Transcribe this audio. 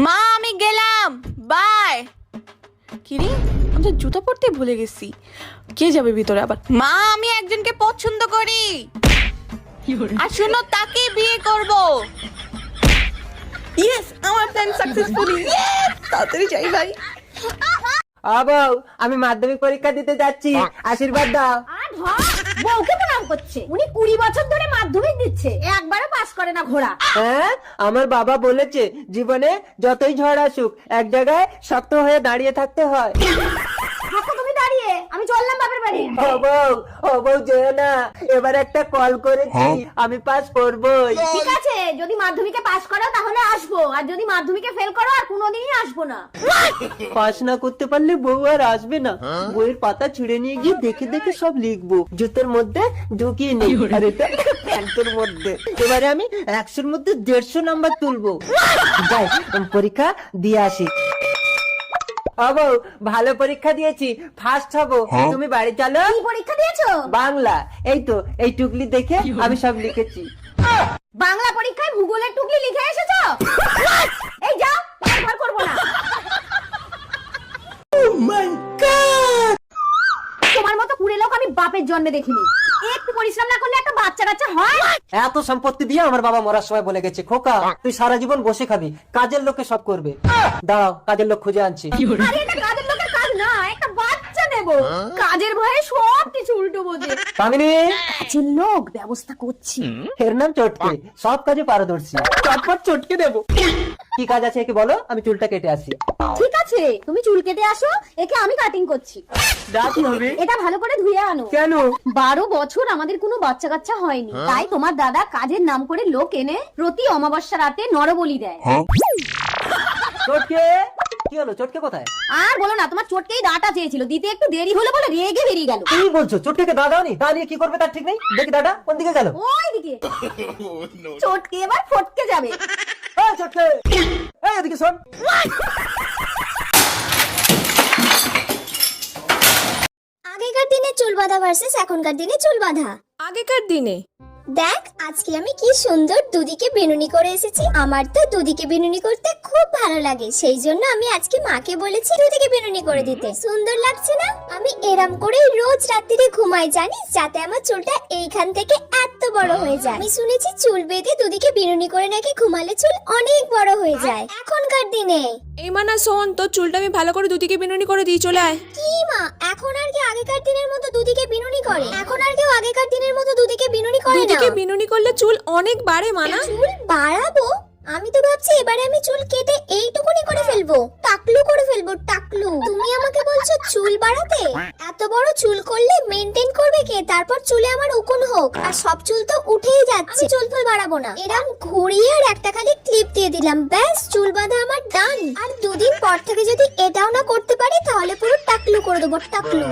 মা আমি গেলাম, বাই। কিরে, আমি তো জুতা পরতে ভুলে গেছি। কে যাবে ভিতরে আবার? মা আমি একজনকে পছন্দ করি, আর শুনো তাকে বিয়ে করব। ইয়েস, আমার প্ল্যান সাকসেসফুলি। তাড়াতাড়ি যাই ভাই। বউ, আমি মাধ্যমিক পরীক্ষা দিতে যাচ্ছি, আশীর্বাদ দাও। বউকে প্রণাম করছে। উনি 20 বছর ধরে মাধ্যমিক দিচ্ছে, একবারও পাস করে না ঘোড়া। হ্যাঁ, আমার বাবা বলেছে জীবনে যতই ঝড় আসুক এক জায়গায় শক্ত হয়ে দাঁড়িয়ে থাকতে হয়। থাকো তুমি দাঁড়িয়ে, আমি চললাম বাপের বাড়ি। ও বউ যেও না, এবার একটা কল করেছি, আমি পাস করবই। ঠিক আছে, যদি মাধ্যমিকে পাস করো তাহলে আসবো, আর যদি মাধ্যমিকে ফেল করো আর কোনোদিনই আসবো না। পাস না করতে পারলে বউ আর আসবে না। বইয়ের পাতা ছিঁড়ে নিয়ে গিয়ে দেখে দেখে সব লিখবো, জুতের মধ্যে ঢুকিয়ে নেই, আর এটা প্যান্টের মধ্যে। এবারে আমি 100-র মধ্যে 150 নাম্বার তুলবো। যাই পরীক্ষা দিয়ে আসি। বউ, ভালো পরীক্ষা দিয়েছি, ফার্স্ট হবো। তুমি বাড়ি চলো। কি পরীক্ষা দিয়েছো? বাংলা। এই তো, এই টুকলি দেখে আমি সব লিখেছি। বাংলা পরীক্ষায় ভূগোলের টুকলি লিখে এসেছো? এই যাও, আর ভর করবো না। তোমার মতো কুড়ে লোক আমি বাপের জন্মে দেখিনি। একটু পরিশ্রম না করলে একটা বাচ্চা কাচ্চা হয়? এত সম্পত্তি দিয়ে আমার বাবা মরার সময় বলে গেছে, খোকা তুই সারা জীবন বসে খাবি, কাজের লোকে সব করবে। দাঁড়াও, কাজের লোক খুঁজে আনছি। আরে এটা কাজের লোকের কাজ না, একটা বাচ্চা নেবো। কাজের ভয়ে সব কিছু উল্টো বোঝে। কামিনী, কাজের লোক ব্যবস্থা করছি। এর নাম চটকে, সব কাজে পারদর্শী। চটপট চটকে দেবো। কি কাজ আছে একে বলো, আমি চুলটা কেটে আসি। ঠিক আছে, তুমি চুল কেটে আসো, একে আমি কাটিং করছি। রাজি হবে? এটা ভালো করে ধুয়ে আনো। কেন? 12 বছর আমাদের কোনো বাচ্চা কাচ্চা হয়নি, তাই তোমার দাদা কাজের নাম করে লোক এনে প্রতি অমাবস্যা রাতে নরবলি দেয়। চটকে কি হলো? চটকে কোথায়? আর বলো না, তোমার চটকেই দাটা চেয়েছিল, দিতে একটু দেরি হলো বলে রেগে বেরিয়ে গেল। কি বলছো? চটকে দা দাওনি? দা নিয়ে কি করবে তার ঠিক নেই। দেখি দাদা কোন দিকে গেল। ওইদিকে। চটকে এবার ফটকে যাবে। এই চটকে, এই এদিকে শোন। আগেকার দিনে চুল বাঁধা ভার্সেস এখনকার দিনে চুল বাঁধা। আগেকার দিনে দেখ আজকে আমি কি সুন্দর দুদিকে বেনুনি করে এসেছি। আমার তো দুদিকে বেনুনি করতে খুব ভালো লাগে, সেই জন্য আমি আজকে মাকে বলেছি দুদিকে বেনুনি করে দিতে। সুন্দর লাগছে না? আমি এরম করে রোজ রাত্রিরে ঘুমাই জানিস, যাতে আমার চুলটা এইখান থেকে এত বড় হয়ে যায়। আমি শুনেছি চুল বেঁধে দুদিকে বেনুনি করে নাকি ঘুমালে চুল অনেক বড় হয়ে যায় এখনকার দিনে। এই মানা শোন, তোর চুলটা আমি ভালো করে দুদিকে বিনুনি করে দিই, চলে আয়। কি মা, এখন আর কি আগেকার দিনের মতো দুদিকে বিনুনি করে? এখন আর কেউ আগেকার দিনের মতো দুদিকে বিনুনি করে না। দুদিকে বিনুনি করলে চুল অনেক বাড়ে মানা। চুল বাড়াবো? আমি তো ভাবছি এবারে আমি চুল কেটে এইটুকুনি করে ফেলবো, টাকলু করে ফেলবো, টাকলু। তুমি আমাকে বলছো চুল বাড়াতে? এত বড় চুল করলে মেনটেন করবে কে? তারপর চুলে আমার উকুন হোক, আর সব চুল তো উঠেই যাচ্ছে। চুল ফুল বাড়াবো না, এরম ঘুরিয়ে আর একটা খালি ক্লিপ দিয়ে দিলাম, ব্যাস চুল বাঁধা আমার ডান। আর দুদিন পর থেকে যদি এটাও না করতে পারি তাহলে পুরো টাকলু করে দেবো, টাকলু।